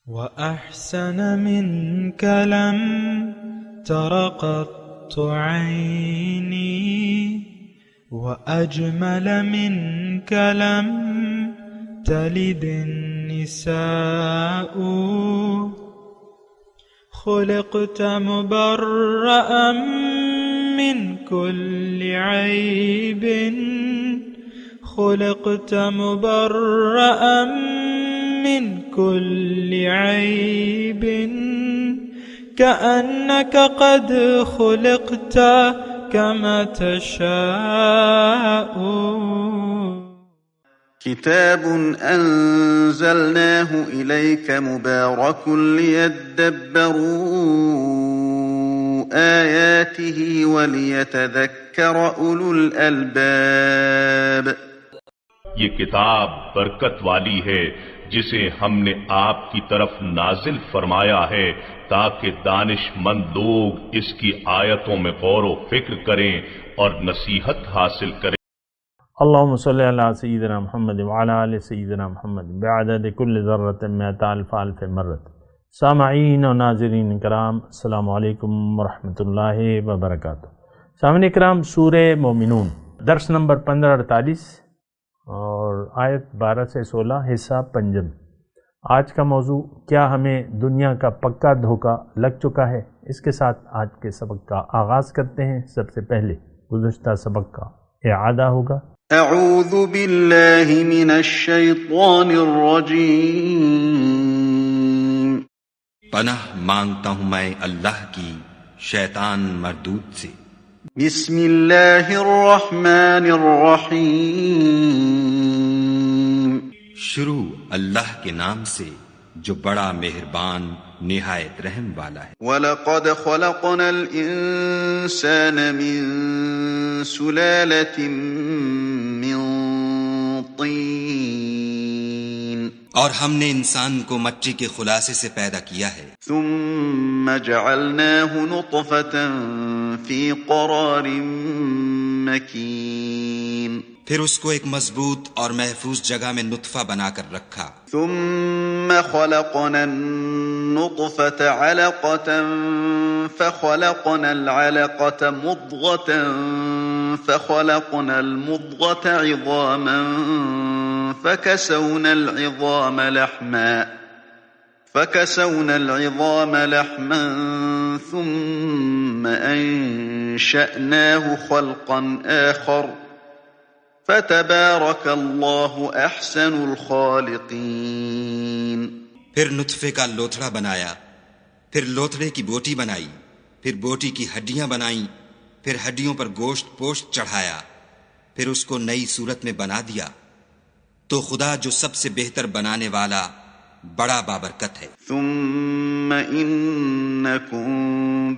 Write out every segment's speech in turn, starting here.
وأحسن منك لم تر قط عيني وأجمل منك لم تلد النساء خلقت مبرأ من كل عيب خلقت مبرأ من كل عيب كأنك قد خلقت كما تشاء. كتاب أنزلناه إليك مبارك ليدبروا آياته وليتذكر أولو الألباب. یہ کتاب برکت والی ہے جسے ہم نے آپ کی طرف نازل فرمایا ہے تاکہ دانش مند لوگ اس کی آیتوں میں غور و فکر کریں اور نصیحت حاصل کریں. اللہم صلی علی سیدنا محمد وعلی آل سیدنا محمد بعدد کل ذرۃ مئۃ الف الف مرۃ. سامعین و ناظرین کرام، السلام علیکم ورحمۃ اللہ وبرکاتہ. سامعین کرام، سورہ مومنون درس نمبر 1548 اور آیت 12 سے 16، حصہ پنجم. آج کا موضوع، کیا ہمیں دنیا کا پکا دھوکہ لگ چکا ہے؟ اس کے ساتھ آج کے سبق کا آغاز کرتے ہیں. سب سے پہلے گزشتہ سبق کا اعادہ ہوگا. اعوذ باللہ من الشیطان الرجیم. پناہ مانگتا ہوں میں اللہ کی شیطان مردود سے. بسم اللہ الرحمن الرحیم. شروع اللہ کے نام سے جو بڑا مہربان نہایت رحم والا ہے. وَلَقَدْ خَلَقْنَا الْإِنسَانَ مِنْ سُلَالَةٍ مِّن طِينٍ. اور ہم نے انسان کو مٹی کے خلاصے سے پیدا کیا ہے. ثُمَّ جَعَلْنَاهُ نُطْفَةً فِي قَرَارٍ مَّكِينٍ. پھر اس کو ایک مضبوط اور محفوظ جگہ میں نطفہ بنا کر رکھا. ثم خلقنا النطفة علقة فخلقنا العلقة مضغة فخلقنا المضغة عظاما فكسونا العظام لحما ثم أنشأناه خلقا آخر فَتَبَارَكَ اللَّهُ أَحْسَنُ الْخَالِقِينَ. پھر نطفے کا لوتھڑا بنایا، پھر لوتھڑے کی بوٹی بنائی، پھر بوٹی کی ہڈیاں بنائیں، پھر ہڈیوں پر گوشت پوشت چڑھایا، پھر اس کو نئی صورت میں بنا دیا. تو خدا جو سب سے بہتر بنانے والا بڑا بابرکت ہے. ثُمَّ إِنَّكُمْ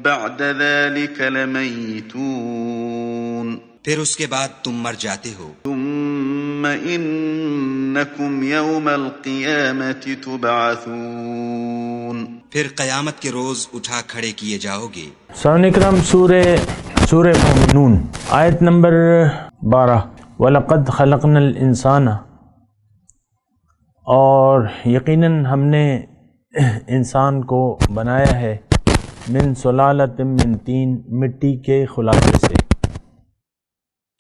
بَعْدَ ذَلِكَ لَمَيِّتُونَ. پھر اس کے بعد تم مر جاتے ہو. ثم انکم یوم القیامت تبعثون. پھر قیامت کے روز اٹھا کھڑے کیے جاؤ گے. سامعین کرام، سورہ مومنون آیت نمبر 12. وَلَقَدْ خَلَقْنَا الْإِنسَانَ، اور یقیناً ہم نے انسان کو بنایا ہے من سلالۃ من طین، مٹی کے خلاصے سے.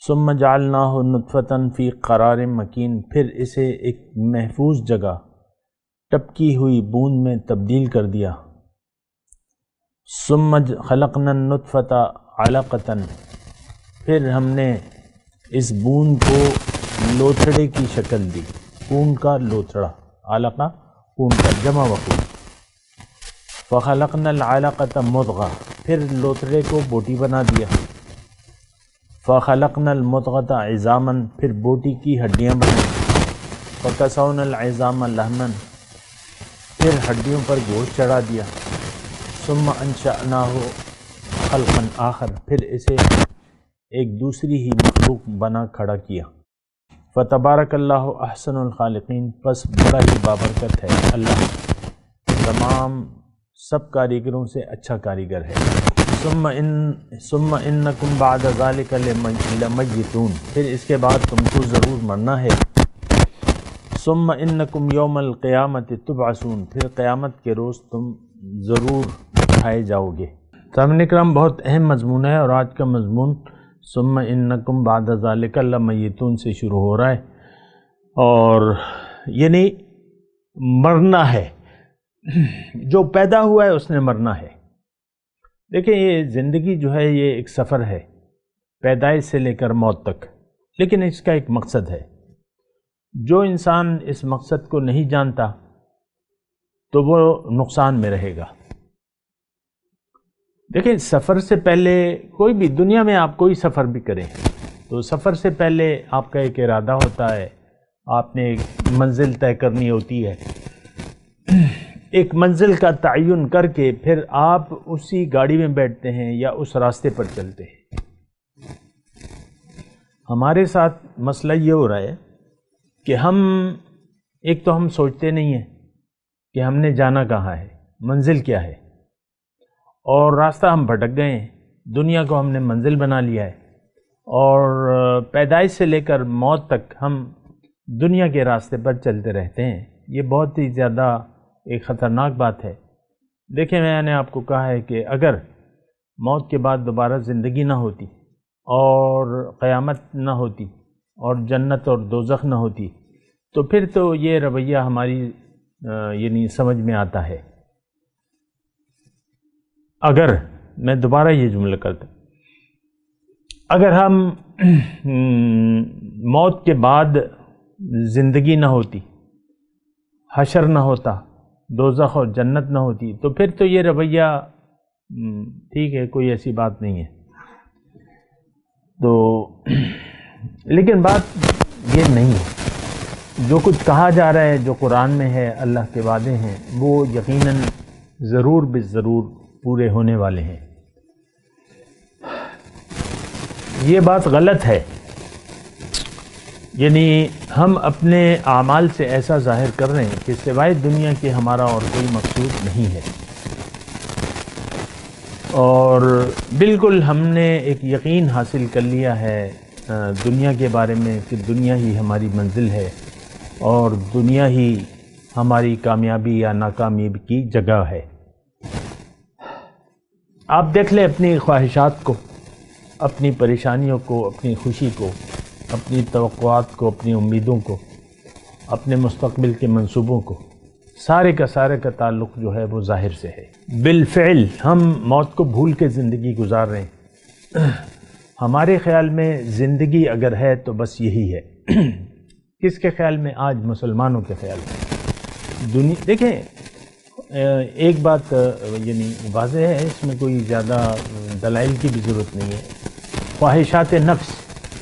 ثم جعلناہ نطفۃ فی قرار مکین، پھر اسے ایک محفوظ جگہ ٹپکی ہوئی بوند میں تبدیل کر دیا. ثم خلقنا النطفۃ علقۃ، پھر ہم نے اس بوند کو لوتھڑے کی شکل دی. خون کا لوتھڑا، علقہ خون کا جمع وقوع. فخلقنا العلقۃ مضغہ، پھر لوتھڑے کو بوٹی بنا دیا. فخلقنا المضغۃ عظاما، پھر بوٹی کی ہڈیاں بنائیں. فکسونا العظام لحما، پھر ہڈیوں پر گوشت چڑھا دیا. ثم انشأناہ خلقا آخر، پھر اسے ایک دوسری ہی مخلوق بنا کھڑا کیا. فتبارک اللہ احسن الخالقین، پس بڑا ہی بابرکت ہے اللہ، تمام سب کاریگروں سے اچھا کاریگر ہے. ثم انکم بعد ذلک لمیتون، پھر اس کے بعد تم کو ضرور مرنا ہے. ثم انکم یوم القیامت تبعثون، پھر قیامت کے روز تم ضرور اٹھائے جاؤ گے۔ سامعین کرام، بہت اہم مضمون ہے، اور آج کا مضمون ثم انکم بعد ذالک لمیتون سے شروع ہو رہا ہے، اور یعنی مرنا ہے، جو پیدا ہوا ہے اس نے مرنا ہے۔ دیکھیں، یہ زندگی جو ہے یہ ایک سفر ہے پیدائش سے لے کر موت تک، لیکن اس کا ایک مقصد ہے۔ جو انسان اس مقصد کو نہیں جانتا تو وہ نقصان میں رہے گا۔ دیکھیں، سفر سے پہلے کوئی بھی دنیا میں آپ کوئی سفر بھی کریں تو سفر سے پہلے آپ کا ایک ارادہ ہوتا ہے، آپ نے ایک منزل طے کرنی ہوتی ہے، ایک منزل کا تعین کر کے پھر آپ اسی گاڑی میں بیٹھتے ہیں یا اس راستے پر چلتے ہیں۔ ہمارے ساتھ مسئلہ یہ ہو رہا ہے کہ ایک تو ہم سوچتے نہیں ہیں کہ ہم نے جانا کہاں ہے، منزل کیا ہے، اور راستہ ہم بھٹک گئے ہیں، دنیا کو ہم نے منزل بنا لیا ہے، اور پیدائش سے لے کر موت تک ہم دنیا کے راستے پر چلتے رہتے ہیں۔ یہ بہت ہی زیادہ ایک خطرناک بات ہے۔ دیکھیں، میں نے آپ کو کہا ہے کہ اگر موت کے بعد دوبارہ زندگی نہ ہوتی اور قیامت نہ ہوتی اور جنت اور دوزخ نہ ہوتی تو پھر تو یہ رویہ ہماری یعنی سمجھ میں آتا ہے۔ اگر میں دوبارہ یہ جملہ کرتا، اگر ہم موت کے بعد زندگی نہ ہوتی، حشر نہ ہوتا، دوزخ اور جنت نہ ہوتی تو پھر تو یہ رویہ ٹھیک ہے، کوئی ایسی بات نہیں ہے۔ تو لیکن بات یہ نہیں ہے، جو کچھ کہا جا رہا ہے، جو قرآن میں ہے، اللہ کے وعدے ہیں، وہ یقیناً ضرور بالضرور پورے ہونے والے ہیں۔ یہ بات غلط ہے، یعنی ہم اپنے اعمال سے ایسا ظاہر کر رہے ہیں کہ سوائے دنیا کے ہمارا اور کوئی مقصود نہیں ہے، اور بالکل ہم نے ایک یقین حاصل کر لیا ہے دنیا کے بارے میں کہ دنیا ہی ہماری منزل ہے اور دنیا ہی ہماری کامیابی یا ناکامیابی کی جگہ ہے۔ آپ دیکھ لیں اپنی خواہشات کو، اپنی پریشانیوں کو، اپنی خوشی کو، اپنی توقعات کو، اپنی امیدوں کو، اپنے مستقبل کے منصوبوں کو، سارے کا تعلق جو ہے وہ ظاہر سے ہے۔ بالفعل ہم موت کو بھول کے زندگی گزار رہے ہیں۔ ہمارے خیال میں زندگی اگر ہے تو بس یہی ہے۔ کس کے خیال میں؟ آج مسلمانوں کے خیال میں۔ دیکھیں، ایک بات یعنی واضح ہے، اس میں کوئی زیادہ دلائل کی بھی ضرورت نہیں ہے۔ خواہشات نفس،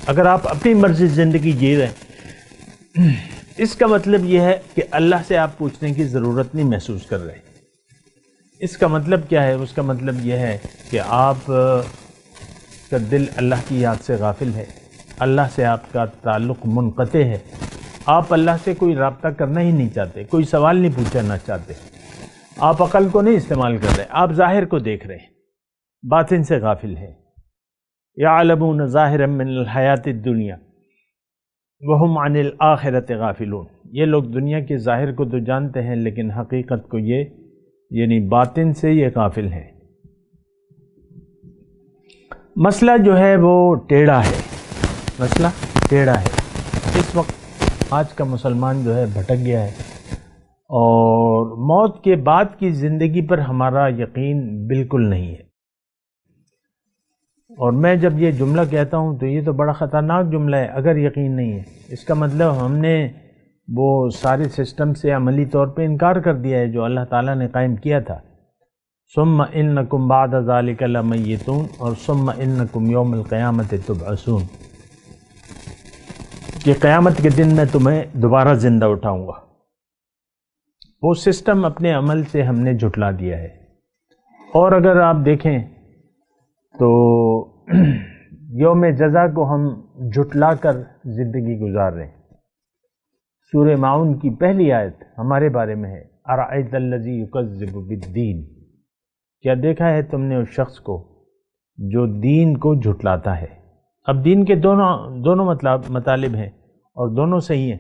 اگر آپ اپنی مرضی زندگی جی رہے ہیں، اس کا مطلب یہ ہے کہ اللہ سے آپ پوچھنے کی ضرورت نہیں محسوس کر رہے۔ اس کا مطلب کیا ہے؟ اس کا مطلب یہ ہے کہ آپ کا دل اللہ کی یاد سے غافل ہے، اللہ سے آپ کا تعلق منقطع ہے، آپ اللہ سے کوئی رابطہ کرنا ہی نہیں چاہتے، کوئی سوال نہیں پوچھنا چاہتے، آپ عقل کو نہیں استعمال کر رہے، آپ ظاہر کو دیکھ رہے ہیں، باطن سے غافل ہے۔ یعلمون ظاہرا من الحیات الدنیا وہم عن الآخرۃ غافلون۔ یہ لوگ دنیا کے ظاہر کو تو جانتے ہیں لیکن حقیقت کو یہ یعنی باطن سے یہ غافل ہیں۔ مسئلہ جو ہے وہ ٹیڑھا ہے، مسئلہ ٹیڑھا ہے۔ اس وقت آج کا مسلمان جو ہے بھٹک گیا ہے، اور موت کے بعد کی زندگی پر ہمارا یقین بالکل نہیں ہے۔ اور میں جب یہ جملہ کہتا ہوں تو یہ تو بڑا خطرناک جملہ ہے، اگر یقین نہیں ہے، اس کا مطلب ہم نے وہ سارے سسٹم سے عملی طور پہ انکار کر دیا ہے جو اللہ تعالیٰ نے قائم کیا تھا۔ ثم انکم بعد ذالک لمیتون، اور ثم انکم یوم القیامت تبعثون، کہ قیامت کے دن میں تمہیں دوبارہ زندہ اٹھاؤں گا۔ وہ سسٹم اپنے عمل سے ہم نے جھٹلا دیا ہے۔ اور اگر آپ دیکھیں تو یوم جزا کو ہم جھٹلا کر زندگی گزار رہے ہیں۔ سورہ معون کی پہلی آیت ہمارے بارے میں ہے، ارأیت الذی یکذب بالدین، کیا دیکھا ہے تم نے اس شخص کو جو دین کو جھٹلاتا ہے۔ اب دین کے دونوں مطالب ہیں اور دونوں صحیح ہیں۔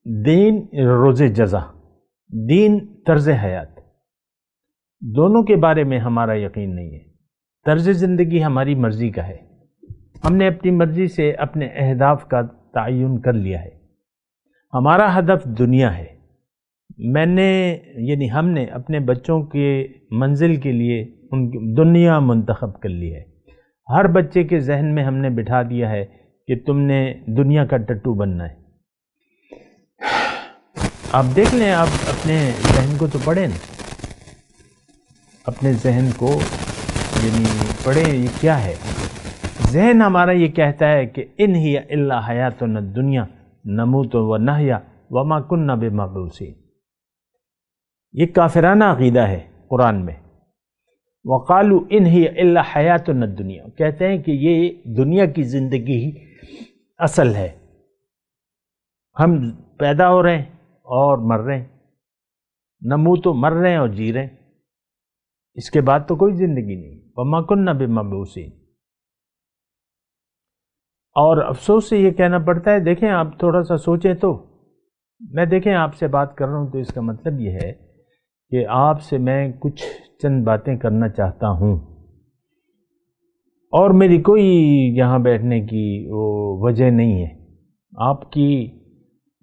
دین روز جزا، دین طرز حیات، دونوں کے بارے میں ہمارا یقین نہیں ہے۔ طرز زندگی ہماری مرضی کا ہے، ہم نے اپنی مرضی سے اپنے اہداف کا تعین کر لیا ہے۔ ہمارا ہدف دنیا ہے۔ ہم نے اپنے بچوں کے منزل کے لیے ان کی دنیا منتخب کر لی ہے۔ ہر بچے کے ذہن میں ہم نے بٹھا دیا ہے کہ تم نے دنیا کا ٹٹو بننا ہے۔ آپ دیکھ لیں، آپ اپنے ذہن کو تو پڑھیں نا، اپنے ذہن کو پڑھیں، یہ کیا ہے؟ ذہن ہمارا یہ کہتا ہے کہ ان ہی الا حیاتنا الدنیا نموت و نحیا وما کننا بمبعوثین۔ یہ کافرانہ عقیدہ ہے قرآن میں۔ وقالوا ان ہی الا حیاتنا الدنیا، کہتے ہیں کہ یہ دنیا کی زندگی ہی اصل ہے، ہم پیدا ہو رہے ہیں اور مر رہے ہیں، نموت، مر رہے ہیں اور جی رہے ہیں، اس کے بعد تو کوئی زندگی نہیں۔ وما کننا بمبعوثین۔ اور افسوس سے یہ کہنا پڑتا ہے، دیکھیں آپ تھوڑا سا سوچیں تو، میں دیکھیں آپ سے بات کر رہا ہوں تو اس کا مطلب یہ ہے کہ آپ سے میں کچھ چند باتیں کرنا چاہتا ہوں، اور میری کوئی یہاں بیٹھنے کی وہ وجہ نہیں ہے، آپ کی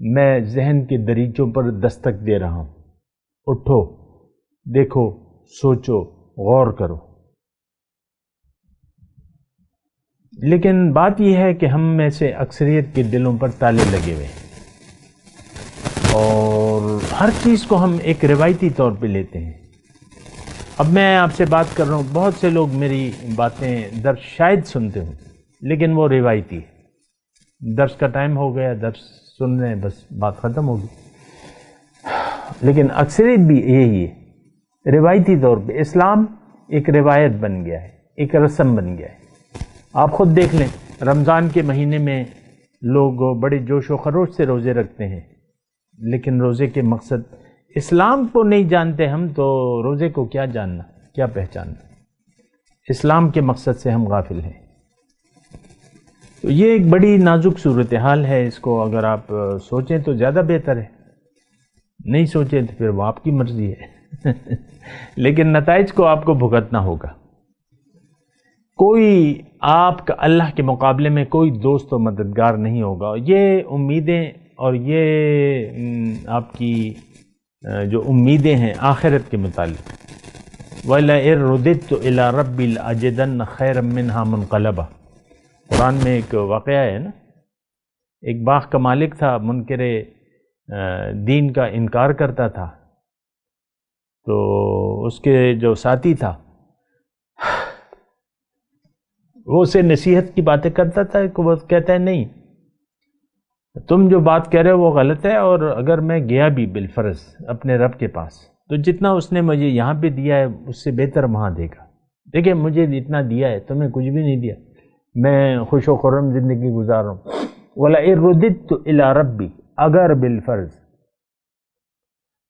میں ذہن کے دریچوں پر دستک دے رہا ہوں۔ اٹھو، دیکھو، سوچو، غور کرو۔ لیکن بات یہ ہے کہ ہم میں سے اکثریت کے دلوں پر تالے لگے ہوئے ہیں، اور ہر چیز کو ہم ایک روایتی طور پہ لیتے ہیں۔ اب میں آپ سے بات کر رہا ہوں، بہت سے لوگ میری باتیں درس شاید سنتے ہوں، لیکن وہ روایتی ہے، درس کا ٹائم ہو گیا، درس سن رہے ہیں، بس بات ختم ہوگی۔ لیکن اکثریت بھی یہی ہے، روایتی طور پہ اسلام ایک روایت بن گیا ہے، ایک رسم بن گیا ہے۔ آپ خود دیکھ لیں، رمضان کے مہینے میں لوگ بڑے جوش و خروش سے روزے رکھتے ہیں، لیکن روزے کے مقصد اسلام کو نہیں جانتے ہم، تو روزے کو کیا جاننا، کیا پہچاننا؟ اسلام کے مقصد سے ہم غافل ہیں۔ تو یہ ایک بڑی نازک صورتحال ہے، اس کو اگر آپ سوچیں تو زیادہ بہتر ہے، نہیں سوچیں تو پھر وہ آپ کی مرضی ہے لیکن نتائج کو آپ کو بھگتنا ہوگا۔ کوئی آپ کا اللہ کے مقابلے میں کوئی دوست و مددگار نہیں ہوگا۔ یہ امیدیں اور یہ آپ کی جو امیدیں ہیں آخرت کے متعلق، وَلَئِن رُدِدتُّ إِلَىٰ رَبِّي لَأَجِدَنَّ خَيْرًا مِّنْهَا مُنْقَلَبًا۔ قرآن میں ایک واقعہ ہے نا، ایک باغ کا مالک تھا، منکر دین کا انکار کرتا تھا، تو اس کے جو ساتھی تھا وہ اسے نصیحت کی باتیں کرتا تھا کہ وہ کہتا ہے نہیں، تم جو بات کہہ رہے ہو وہ غلط ہے، اور اگر میں گیا بھی بالفرض اپنے رب کے پاس تو جتنا اس نے مجھے یہاں پہ دیا ہے اس سے بہتر وہاں دے گا۔ دیکھیں مجھے اتنا دیا ہے، تمہیں کچھ بھی نہیں دیا، میں خوش و خرم زندگی گزار رہا ہوں۔ وَلَئِن رُدِدتُّ إِلَىٰ رَبِّي، اگر بالفرض،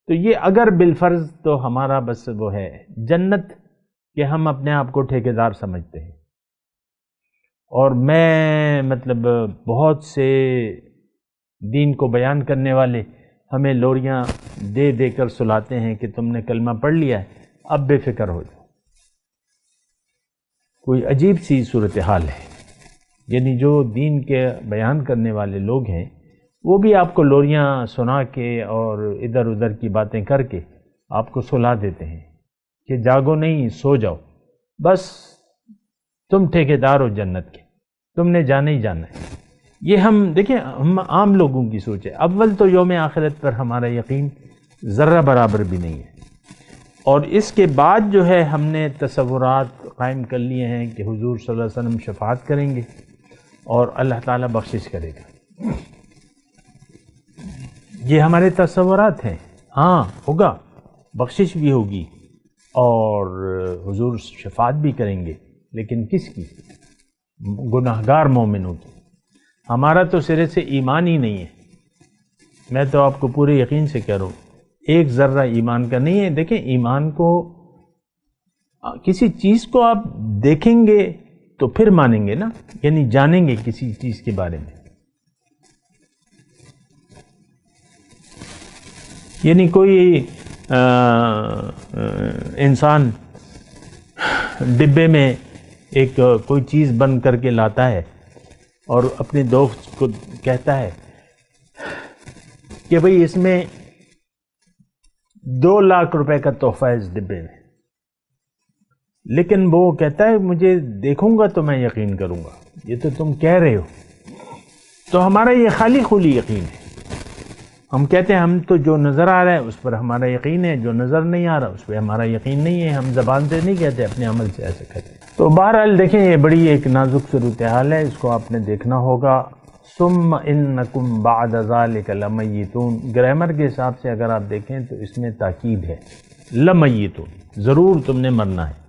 تو یہ اگر بالفرض تو ہمارا بس وہ ہے جنت کہ ہم اپنے آپ کو ٹھیکیدار سمجھتے ہیں، اور میں مطلب بہت سے دین کو بیان کرنے والے ہمیں لوریاں دے دے کر سلاتے ہیں کہ تم نے کلمہ پڑھ لیا ہے، اب بے فکر ہو جاؤ۔ کوئی عجیب سی صورتحال ہے، یعنی جو دین کے بیان کرنے والے لوگ ہیں وہ بھی آپ کو لوریاں سنا کے اور ادھر ادھر کی باتیں کر کے آپ کو سلا دیتے ہیں کہ جاگو نہیں، سو جاؤ، بس تم ٹھیکیدار ہو جنت کے، تم نے جانا ہی جانا ہے۔ یہ ہم دیکھیں، ہم عام لوگوں کی سوچ ہے۔ اول تو یوم آخرت پر ہمارا یقین ذرہ برابر بھی نہیں ہے، اور اس کے بعد جو ہے ہم نے تصورات قائم کر لیے ہیں کہ حضور صلی اللہ علیہ وسلم شفاعت کریں گے اور اللہ تعالیٰ بخشش کرے گا۔ یہ ہمارے تصورات ہیں، ہاں ہوگا، بخشش بھی ہوگی اور حضور شفاعت بھی کریں گے، لیکن کس کی؟ گناہگار مومنوں کی۔ ہمارا تو سرے سے ایمان ہی نہیں ہے، میں تو آپ کو پورے یقین سے کہہ رہا ہوں، ایک ذرہ ایمان کا نہیں ہے۔ دیکھیں ایمان کو، کسی چیز کو آپ دیکھیں گے تو پھر مانیں گے نا، یعنی جانیں گے کسی چیز کے بارے میں۔ یعنی کوئی انسان ڈبے میں ایک کوئی چیز بند کر کے لاتا ہے اور اپنے دوست کو کہتا ہے کہ بھئی اس میں 2 لاکھ روپے کا تحفہ ہے اس ڈبے میں، لیکن وہ کہتا ہے مجھے دیکھوں گا تو میں یقین کروں گا، یہ تو تم کہہ رہے ہو۔ تو ہمارا یہ خالی خولی یقین ہے، ہم کہتے ہیں ہم تو جو نظر آ رہا ہے اس پر ہمارا یقین ہے، جو نظر نہیں آ رہا اس پہ ہمارا یقین نہیں ہے، ہم زبان سے نہیں کہتے، اپنے عمل سے ایسے کہتے ہیں۔ تو بہرحال دیکھیں یہ بڑی ایک نازک صورتحال ہے، اس کو آپ نے دیکھنا ہوگا۔ ثم انکم بعد ذالک لمیتون، گرامر کے حساب سے اگر آپ دیکھیں تو اس میں تاکید ہے، لمیتون، ضرور تم نے مرنا ہے۔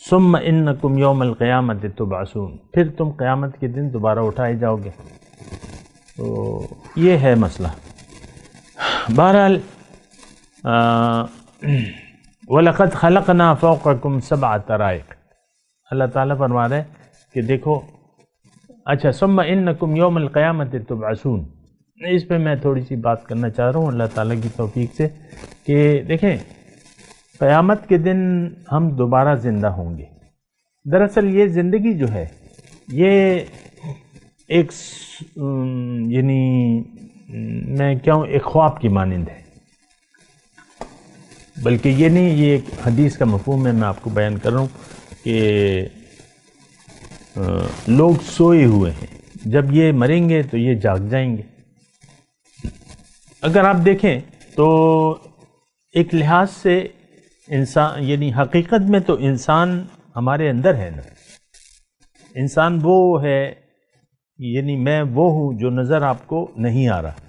ثم انکم یوم القیامت تبعثون، پھر تم قیامت کے دن دوبارہ اٹھائے جاؤ گے۔ تو یہ ہے مسئلہ۔ بہرحال وَلَقَدْ خَلَقْنَا فَوْقَكُمْ سَبْعَ طَرَائِقَ، اللہ تعالیٰ فرما رہے ہیں کہ دیکھو، اچھا ثم انکم یوم القیامت تبعثون، اس پہ میں تھوڑی سی بات کرنا چاہ رہا ہوں اللہ تعالیٰ کی توفیق سے، کہ دیکھیں قیامت کے دن ہم دوبارہ زندہ ہوں گے۔ دراصل یہ زندگی جو ہے یہ ایک یعنی میں کہوں ایک خواب کی مانند ہے، بلکہ یہ نہیں، یہ ایک حدیث کا مفہوم ہے، میں آپ کو بیان کر رہا ہوں کہ لوگ سوئے ہوئے ہیں، جب یہ مریں گے تو یہ جاگ جائیں گے۔ اگر آپ دیکھیں تو ایک لحاظ سے انسان یعنی حقیقت میں تو انسان ہمارے اندر ہے نا، انسان وہ ہے، یعنی میں وہ ہوں جو نظر آپ کو نہیں آ رہا،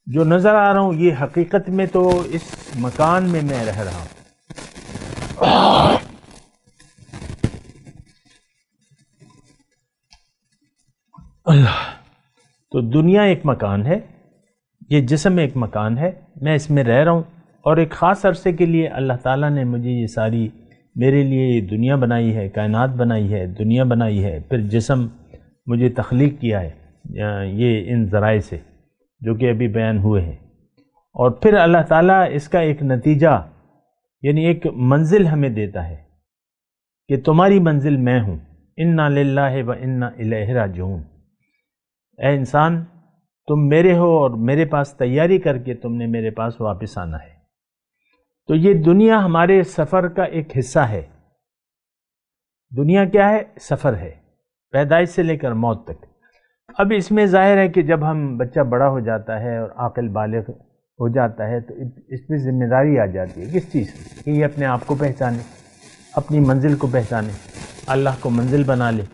جو نظر آ رہا ہوں یہ حقیقت میں تو اس مکان میں میں رہ رہا ہوں۔ اللہ، تو دنیا ایک مکان ہے، یہ جسم ایک مکان ہے، میں اس میں رہ رہا ہوں، اور ایک خاص عرصے کے لیے اللہ تعالیٰ نے مجھے یہ ساری میرے لیے یہ دنیا بنائی ہے، کائنات بنائی ہے، دنیا بنائی ہے، پھر جسم مجھے تخلیق کیا ہے یہ ان ذرائع سے جو کہ ابھی بیان ہوئے ہیں، اور پھر اللہ تعالیٰ اس کا ایک نتیجہ یعنی ایک منزل ہمیں دیتا ہے کہ تمہاری منزل میں ہوں، انا للہ و انا الیہ راجعون، اے انسان تم میرے ہو اور میرے پاس تیاری کر کے تم نے میرے پاس واپس آنا ہے۔ تو یہ دنیا ہمارے سفر کا ایک حصہ ہے۔ دنیا کیا ہے؟ سفر ہے، پیدائش سے لے کر موت تک۔ اب اس میں ظاہر ہے کہ جب ہم بچہ بڑا ہو جاتا ہے اور عاقل بالغ ہو جاتا ہے تو اس پہ ذمہ داری آ جاتی ہے، کس چیز کی؟ کہ یہ اپنے آپ کو پہچانے، اپنی منزل کو پہچانے، اللہ کو منزل بنا لے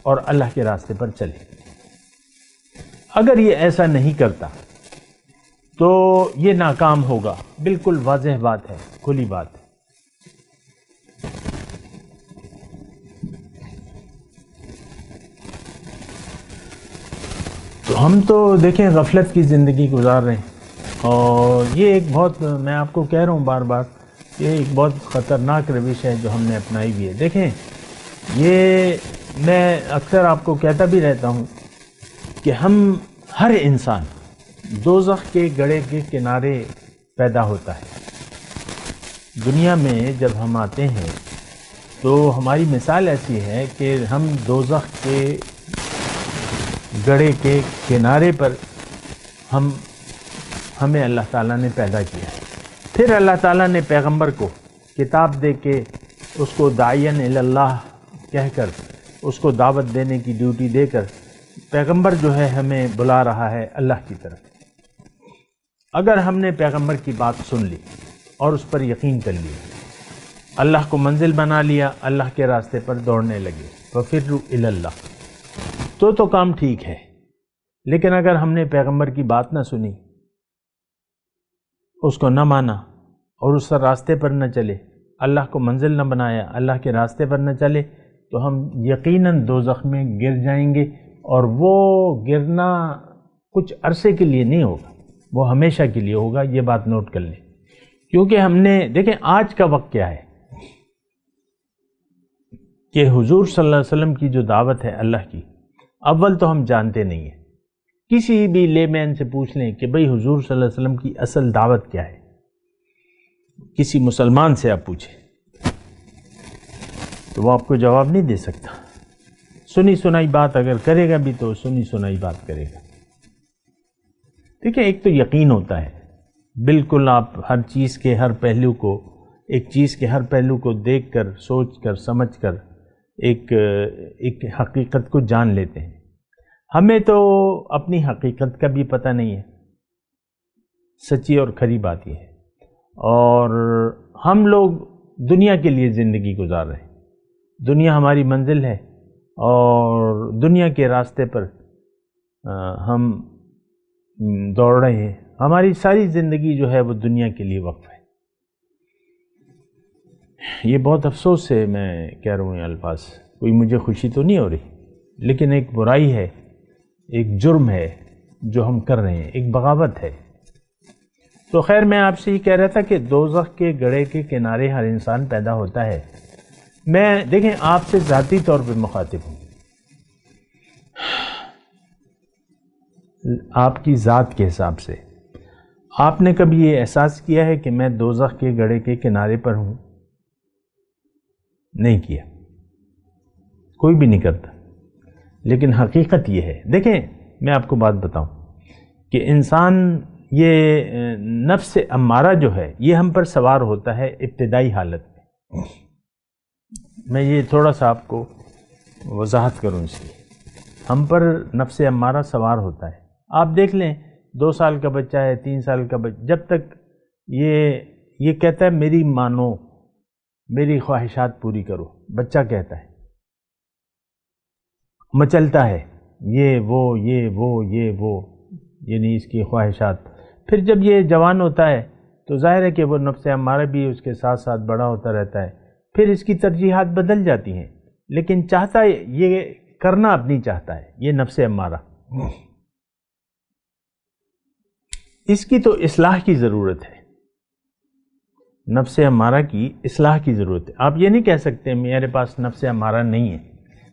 اور اللہ کے راستے پر چلے۔ اگر یہ ایسا نہیں کرتا تو یہ ناکام ہوگا، بالکل واضح بات ہے، کھلی بات ہے۔ تو ہم تو دیکھیں غفلت کی زندگی گزار رہے ہیں، اور یہ ایک بہت، میں آپ کو کہہ رہا ہوں بار بار، یہ ایک بہت خطرناک روش ہے جو ہم نے اپنائی ہوئی ہے۔ دیکھیں یہ میں اکثر آپ کو کہتا بھی رہتا ہوں کہ ہم ہر انسان دوزخ کے گڑھے کے کنارے پیدا ہوتا ہے۔ دنیا میں جب ہم آتے ہیں تو ہماری مثال ایسی ہے کہ ہم دوزخ کے گڑھے کے کنارے پر ہمیں اللہ تعالیٰ نے پیدا کیا ہے۔ پھر اللہ تعالیٰ نے پیغمبر کو کتاب دے کے اس کو داعین الی اللہ کہہ کر اس کو دعوت دینے کی ڈیوٹی دے کر پیغمبر جو ہے ہمیں بلا رہا ہے اللہ کی طرف۔ اگر ہم نے پیغمبر کی بات سن لی اور اس پر یقین کر لیا، اللہ کو منزل بنا لیا، اللہ کے راستے پر دوڑنے لگے، فَفِرُّوا إِلَى اللَّهِ، تو کام ٹھیک ہے۔ لیکن اگر ہم نے پیغمبر کی بات نہ سنی، اس کو نہ مانا اور اس راستے پر نہ چلے، اللہ کو منزل نہ بنایا، اللہ کے راستے پر نہ چلے، تو ہم یقیناً دوزخ میں گر جائیں گے، اور وہ گرنا کچھ عرصے کے لیے نہیں ہوگا، وہ ہمیشہ کے لیے ہوگا، یہ بات نوٹ کر لیں۔ کیونکہ ہم نے دیکھیں آج کا وقت کیا ہے کہ حضور صلی اللہ علیہ وسلم کی جو دعوت ہے اللہ کی، اول تو ہم جانتے نہیں ہیں، کسی بھی لے مین سے پوچھ لیں کہ بھئی حضور صلی اللہ علیہ وسلم کی اصل دعوت کیا ہے، کسی مسلمان سے آپ پوچھیں تو وہ آپ کو جواب نہیں دے سکتا. سنی سنائی بات اگر کرے گا بھی تو سنی سنائی بات کرے گا. دیکھیں، ایک تو یقین ہوتا ہے، بالکل آپ ہر چیز کے ہر پہلو کو، ایک چیز کے ہر پہلو کو دیکھ کر، سوچ کر، سمجھ کر ایک حقیقت کو جان لیتے ہیں. ہمیں تو اپنی حقیقت کا بھی پتہ نہیں ہے. سچی اور کھری بات یہ ہے. اور ہم لوگ دنیا کے لیے زندگی گزار رہے ہیں. دنیا ہماری منزل ہے اور دنیا کے راستے پر ہم دوڑ رہے ہیں. ہماری ساری زندگی جو ہے وہ دنیا کے لیے وقف ہے. یہ بہت افسوس سے میں کہہ رہا ہوں یہ الفاظ، کوئی مجھے خوشی تو نہیں ہو رہی، لیکن ایک برائی ہے، ایک جرم ہے جو ہم کر رہے ہیں، ایک بغاوت ہے. تو خیر، میں آپ سے یہ کہہ رہا تھا کہ دوزخ کے گڑھے کے کنارے ہر انسان پیدا ہوتا ہے. میں دیکھیں آپ سے ذاتی طور پہ مخاطب ہوں، آپ کی ذات کے حساب سے. آپ نے کبھی یہ احساس کیا ہے کہ میں دوزخ کے گڑھے کے کنارے پر ہوں؟ نہیں کیا، کوئی بھی نہیں کرتا. لیکن حقیقت یہ ہے، دیکھیں میں آپ کو بات بتاؤں کہ انسان، یہ نفس امارہ جو ہے یہ ہم پر سوار ہوتا ہے ابتدائی حالت میں. میں یہ تھوڑا سا آپ کو وضاحت کروں اس کی. ہم پر نفس امارہ سوار ہوتا ہے. آپ دیکھ لیں 2 سال کا بچہ ہے، 3 سال کا بچہ، جب تک یہ کہتا ہے میری مانو، میری خواہشات پوری کرو، بچہ کہتا ہے، مچلتا ہے یہ وہ، یعنی اس کی خواہشات. پھر جب یہ جوان ہوتا ہے تو ظاہر ہے کہ وہ نفس امارہ بھی اس کے ساتھ ساتھ بڑا ہوتا رہتا ہے. پھر اس کی ترجیحات بدل جاتی ہیں، لیکن چاہتا ہے یہ کرنا اپنی چاہتا ہے، یہ نفس امارہ. اس کی تو اصلاح کی ضرورت ہے، نفس امارہ کی اصلاح کی ضرورت ہے. آپ یہ نہیں کہہ سکتے میرے پاس نفس امارہ نہیں ہے.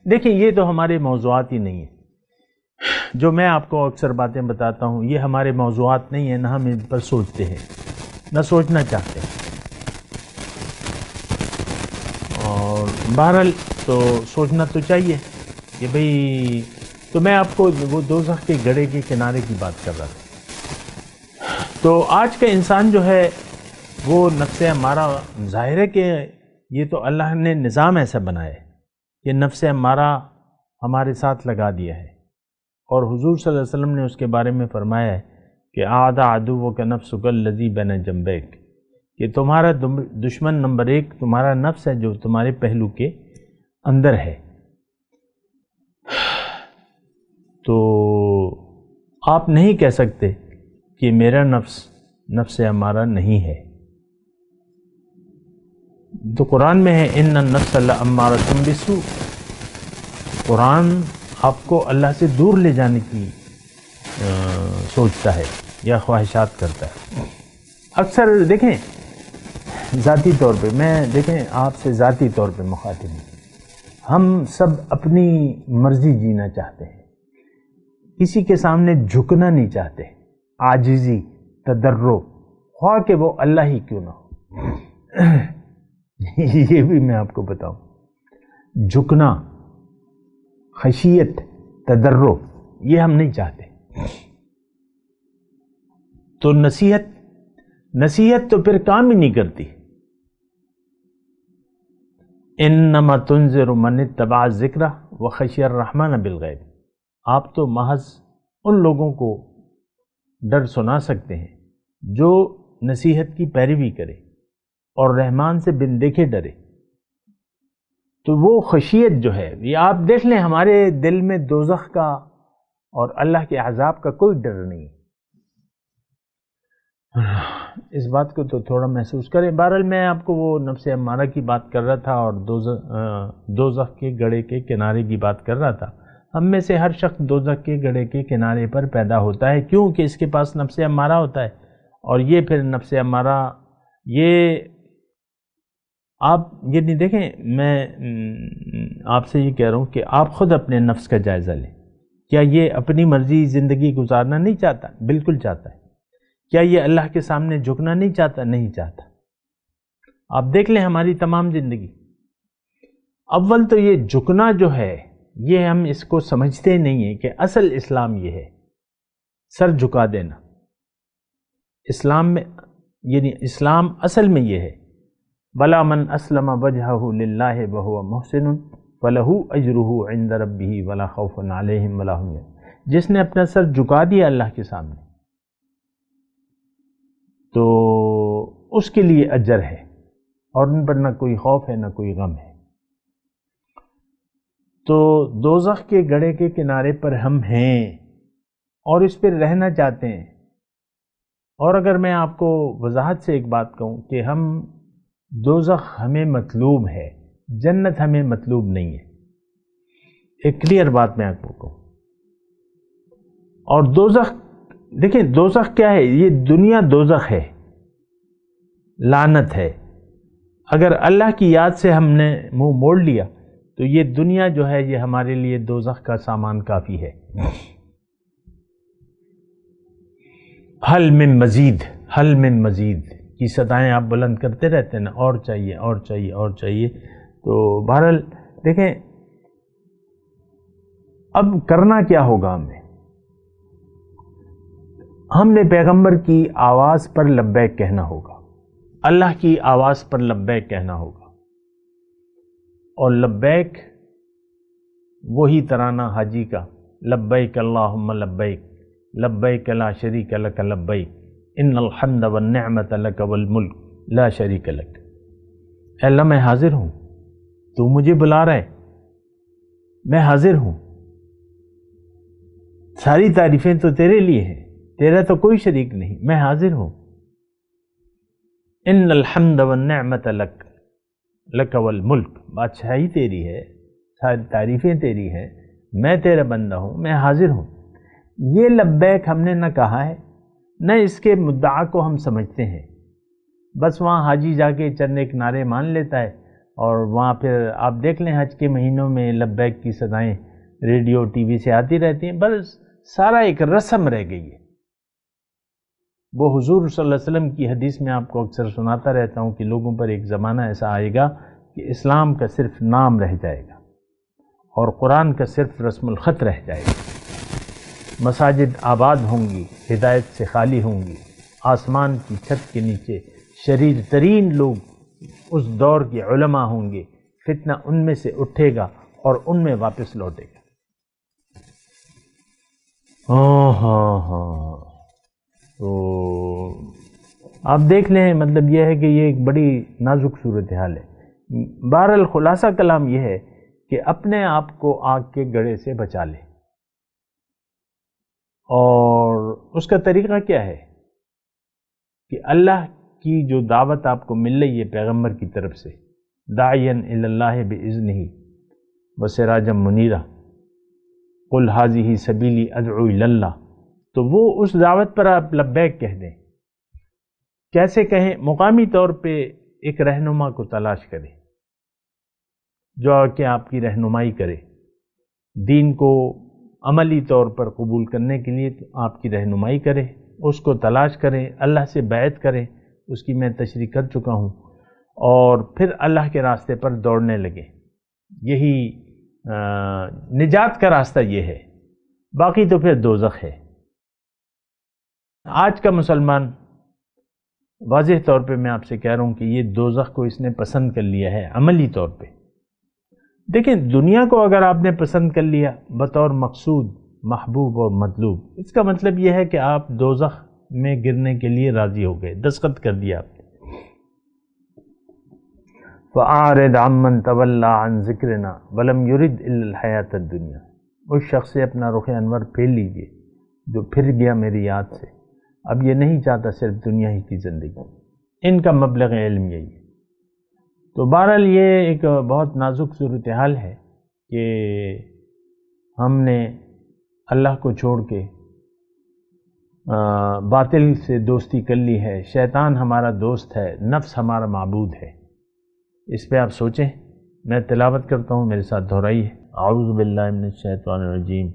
دیکھیں یہ تو ہمارے موضوعات ہی نہیں ہیں. جو میں آپ کو اکثر باتیں بتاتا ہوں یہ ہمارے موضوعات نہیں ہیں، نہ ہم ان پر سوچتے ہیں، نہ سوچنا چاہتے ہیں. اور بہرحال تو سوچنا تو چاہیے کہ بھئی، تو میں آپ کو وہ دوزخ کے گڑھے کے کنارے کی بات کر رہا تھا. تو آج کا انسان جو ہے وہ نفس امارہ، ظاہر ہے کہ یہ تو اللہ نے نظام ایسا بنایا ہے کہ نفس امارہ ہمارے ساتھ لگا دیا ہے. اور حضور صلی اللہ علیہ وسلم نے اس کے بارے میں فرمایا ہے کہ اعد عدوک نفسک الذی بین جنبیک، کہ تمہارا دشمن نمبر 1 تمہارا نفس ہے جو تمہارے پہلو کے اندر ہے. تو آپ نہیں کہہ سکتے کہ میرا نفس امارہ نہیں ہے. تو قرآن میں ہے ان النفس لامارۃ بالسوء. قرآن آپ کو اللہ سے دور لے جانے کی سوچتا ہے یا خواہشات کرتا ہے. اکثر دیکھیں ذاتی طور پہ، دیکھیں آپ سے ذاتی طور پہ مخاطب ہوں. ہم سب اپنی مرضی جینا چاہتے ہیں، کسی کے سامنے جھکنا نہیں چاہتے. عاجزی، تضرع، خواہ کہ وہ اللہ ہی کیوں نہ ہو. یہ بھی میں آپ کو بتاؤں، جھکنا، خشیت، تضرع، یہ ہم نہیں چاہتے. تو نصیحت تو پھر کام ہی نہیں کرتی. انما تنذر من اتبع الذکر وخشی الرحمن بالغیب. آپ تو محض ان لوگوں کو ڈر سنا سکتے ہیں جو نصیحت کی پیروی کرے اور رحمان سے بن دیکھے ڈرے. تو وہ خشیت جو ہے، یہ آپ دیکھ لیں ہمارے دل میں دوزخ کا اور اللہ کے عذاب کا کوئی ڈر نہیں. اس بات کو تو تھوڑا محسوس کریں. بہرحال میں آپ کو وہ نفس امارہ کی بات کر رہا تھا اور دوزخ کے گڑھے کے کنارے کی بات کر رہا تھا. ہم میں سے ہر شخص دوزخ کے گڑھے کے کنارے پر پیدا ہوتا ہے، کیونکہ اس کے پاس نفس امارہ ہوتا ہے. اور یہ پھر نفس امارہ، یہ آپ یہ نہیں دیکھیں، میں آپ سے یہ کہہ رہا ہوں کہ آپ خود اپنے نفس کا جائزہ لیں کیا یہ اپنی مرضی زندگی گزارنا نہیں چاہتا؟ بالکل چاہتا ہے۔ کیا یہ اللہ کے سامنے جھکنا نہیں چاہتا؟ نہیں چاہتا۔ آپ دیکھ لیں ہماری تمام زندگی، اول تو یہ جھکنا جو ہے یہ ہم اس کو سمجھتے نہیں ہیں کہ اصل اسلام یہ ہے، سر جھکا دینا۔ اسلام میں یعنی اسلام اصل میں یہ ہے، بلا من اسلم وجہہ للہ وہو محسن فلہ اجرہ عند ربہ ولا خوف علیہم ولا هم يحزنون۔ جس نے اپنا سر جھکا دیا اللہ کے سامنے تو اس کے لیے اجر ہے، اور ان پر نہ کوئی خوف ہے نہ کوئی غم ہے۔ تو دوزخ کے گڑھے کے کنارے پر ہم ہیں اور اس پر رہنا چاہتے ہیں۔ اور اگر میں آپ کو وضاحت سے ایک بات کہوں کہ ہم دوزخ ہمیں مطلوب ہے، جنت ہمیں مطلوب نہیں ہے، ایک کلیئر بات میں آپ کو کہوں۔ اور دوزخ دیکھیں، دوزخ کیا ہے؟ یہ دنیا دوزخ ہے، لعنت ہے۔ اگر اللہ کی یاد سے ہم نے منہ موڑ لیا تو یہ دنیا جو ہے یہ ہمارے لیے دوزخ کا سامان کافی ہے۔ حل من مزید، حل من مزید کی صدائیں آپ بلند کرتے رہتے ہیں نا، اور چاہیے اور چاہیے اور چاہیے۔ تو بہرحال دیکھیں اب کرنا کیا ہوگا ہمیں؟ ہم نے پیغمبر کی آواز پر لبیک کہنا ہوگا، اللہ کی آواز پر لبیک کہنا ہوگا۔ اور لبیک وہی ترانہ حاجی کا، لبیک اللہم لبیک لبیک لا شریک لک لبیک ان الحمد والنعمت لک والملک لا شریک لک۔ اے اللہ میں حاضر ہوں، تو مجھے بلا رہا ہے، میں حاضر ہوں، ساری تعریفیں تو تیرے لیے ہیں، تیرا تو کوئی شریک نہیں، میں حاضر ہوں۔ ان الحمد والنعمت لک لک والملک، بادشاہی تیری ہے، ساری تعریفیں تیری ہیں، میں تیرا بندہ ہوں، میں حاضر ہوں۔ یہ لبیک ہم نے نہ کہا ہے، نہ اس کے مدعا کو ہم سمجھتے ہیں۔ بس وہاں حاجی جا کے چند ایک نعرے مان لیتا ہے، اور وہاں پھر آپ دیکھ لیں حج کے مہینوں میں لبیک کی صدائیں ریڈیو ٹی وی سے آتی رہتی ہیں، بس سارا ایک رسم رہ گئی ہے۔ وہ حضور صلی اللہ علیہ وسلم کی حدیث میں آپ کو اکثر سناتا رہتا ہوں کہ لوگوں پر ایک زمانہ ایسا آئے گا کہ اسلام کا صرف نام رہ جائے گا اور قرآن کا صرف رسم الخط رہ جائے گا۔ مساجد آباد ہوں گی، ہدایت سے خالی ہوں گی، آسمان کی چھت کے نیچے شریر ترین لوگ اس دور کے علماء ہوں گے، فتنہ ان میں سے اٹھے گا اور ان میں واپس لوٹے گا۔ ہاں تو آپ دیکھ لیں، مطلب یہ ہے کہ یہ ایک بڑی نازک صورتحال ہے۔ بہرحال خلاصہ کلام یہ ہے کہ اپنے آپ کو آگ کے گڑھے سے بچا لیں، اور اس کا طریقہ کیا ہے کہ اللہ کی جو دعوت آپ کو مل رہی ہے پیغمبر کی طرف سے، داعیاً الی اللہ باذنہ وسراجا منیرا قل ھذہ سبیلی ادعو الی اللہ، تو وہ اس دعوت پر آپ لبیک کہہ دیں۔ کیسے کہیں؟ مقامی طور پہ ایک رہنما کو تلاش کریں جو آ کے آپ کی رہنمائی کرے، دین کو عملی طور پر قبول کرنے کے لیے آپ کی رہنمائی کرے، اس کو تلاش کریں، اللہ سے بیعت کریں، اس کی میں تشریح کر چکا ہوں، اور پھر اللہ کے راستے پر دوڑنے لگیں۔ یہی نجات کا راستہ یہ ہے، باقی تو پھر دوزخ ہے۔ آج کا مسلمان واضح طور پہ میں آپ سے کہہ رہا ہوں کہ یہ دوزخ کو اس نے پسند کر لیا ہے عملی طور پہ۔ دیکھیں، دنیا کو اگر آپ نے پسند کر لیا بطور مقصود، محبوب اور مطلوب، اس کا مطلب یہ ہے کہ آپ دوزخ میں گرنے کے لیے راضی ہو گئے، دستخط کر دیا آپ نے۔ فَأَعْرِضْ عَمَّنْ تَوَلَّىٰ عَنْ ذِكْرِنَا وَلَمْ يُرِدْ إِلَّا الْحَيَاةَ الدُّنْيَا، اس شخص سے اپنا رخ انور پھیر لیجئے جو پھر گیا میری یاد سے، اب یہ نہیں چاہتا صرف دنیا ہی کی زندگی۔ ان کا مبلغ علم یہی ہے۔ تو بہرحال یہ ایک بہت نازک صورتحال ہے کہ ہم نے اللہ کو چھوڑ کے باطل سے دوستی کر لی ہے، شیطان ہمارا دوست ہے، نفس ہمارا معبود ہے۔ اس پہ آپ سوچیں، میں تلاوت کرتا ہوں، میرے ساتھ دہرائیے۔ اعوذ باللہ من الشیطان الرجیم۔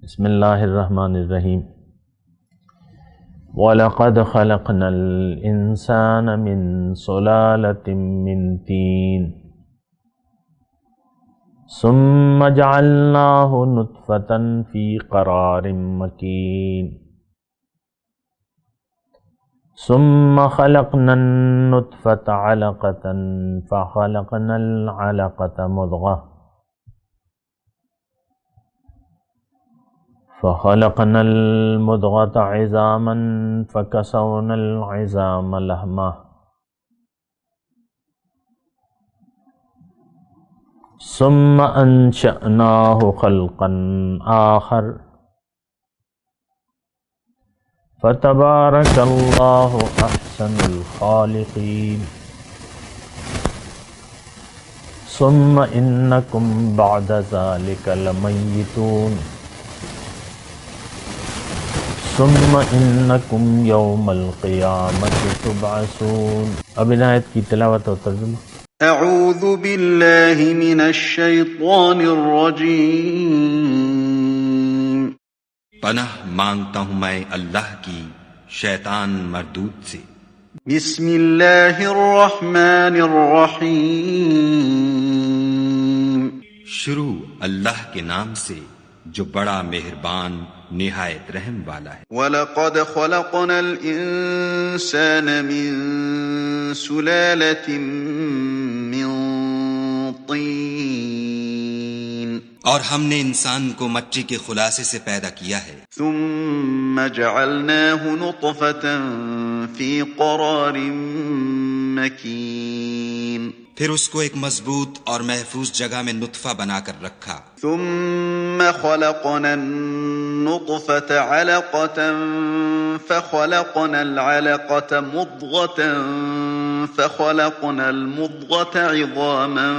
بسم اللہ الرحمن الرحیم وَلَقَدْ خَلَقْنَا الْإِنسَانَ مِنْ صُلَالَةٍ مِّنْ طِينٍ ثُمَّ جَعَلْنَاهُ نُطْفَةً فِي قَرَارٍ مَّكِينٍ ثُمَّ خَلَقْنَا النُّطْفَةَ عَلَقَةً فَخَلَقْنَا الْعَلَقَةَ مُضْغَةً فخلقنا المضغة عظاما فكسونا العظام لحما ثم أنشأناه خلقا آخر فتبارك الله أحسن الخالقين ثم إنكم بعد ذلك لميتون ثم انکم یوم القیامت تبعثون۔ اب ان آیت کی تلاوت و ترجمہ۔ اعوذ باللہ من الشیطان الرجیم۔ پناہ مانگتا ہوں میں اللہ کی شیطان مردود سے۔ بسم اللہ الرحمن الرحیم۔ شروع اللہ کے نام سے جو بڑا مہربان نہایت رحم والا ہے۔ وَلَقَدْ خَلَقْنَا الْإِنسَانَ مِنْ سُلَالَةٍ مِّنْ طِينٍ، اور ہم نے انسان کو مٹی کے خلاصے سے پیدا کیا ہے۔ ثُمَّ جَعَلْنَاهُ نُطْفَةً فِي قَرَارٍ مَّكِينٍ، پھر اس کو ایک مضبوط اور محفوظ جگہ میں نطفہ بنا کر رکھا۔ ثم خلقنا النطفة علقة فخلقنا العلقة مضغة فخلقنا المضغة عظاما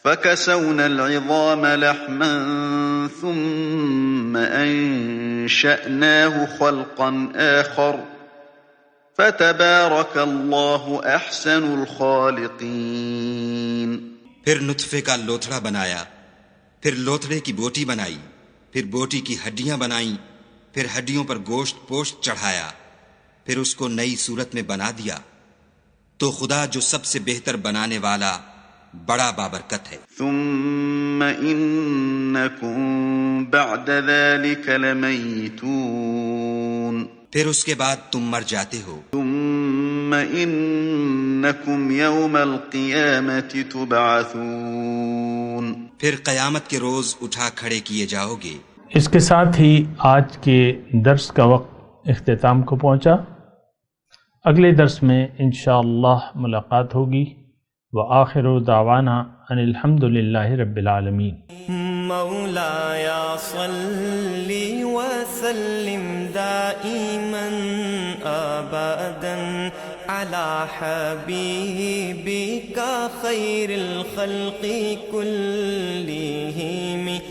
فكسونا العظام لحما ثم أنشأناه خلقا آخر فتبارك اللہ احسن الخالقین۔ پھر نطفے کا لوتھڑا بنایا، پھر لوتھڑے کی بوٹی بنائی، پھر بوٹی کی ہڈیاں بنائیں، پھر ہڈیوں پر گوشت پوشت چڑھایا، پھر اس کو نئی صورت میں بنا دیا، تو خدا جو سب سے بہتر بنانے والا بڑا بابرکت ہے۔ ثم انکم بعد ذلك لمیتون، پھر اس کے بعد تم مر جاتے ہو۔ ثم انکم یوم القیامت تبعثون، پھر قیامت کے روز اٹھا کھڑے کیے جاؤ گے۔ اس کے ساتھ ہی آج کے درس کا وقت اختتام کو پہنچا۔ اگلے درس میں انشاءاللہ ملاقات ہوگی۔ وآخر دعوانا ان الحمد للہ رب العالمین۔ مولایا صلی وسلم دائما ابدا علی حبیبک خیر الخلق کلہم۔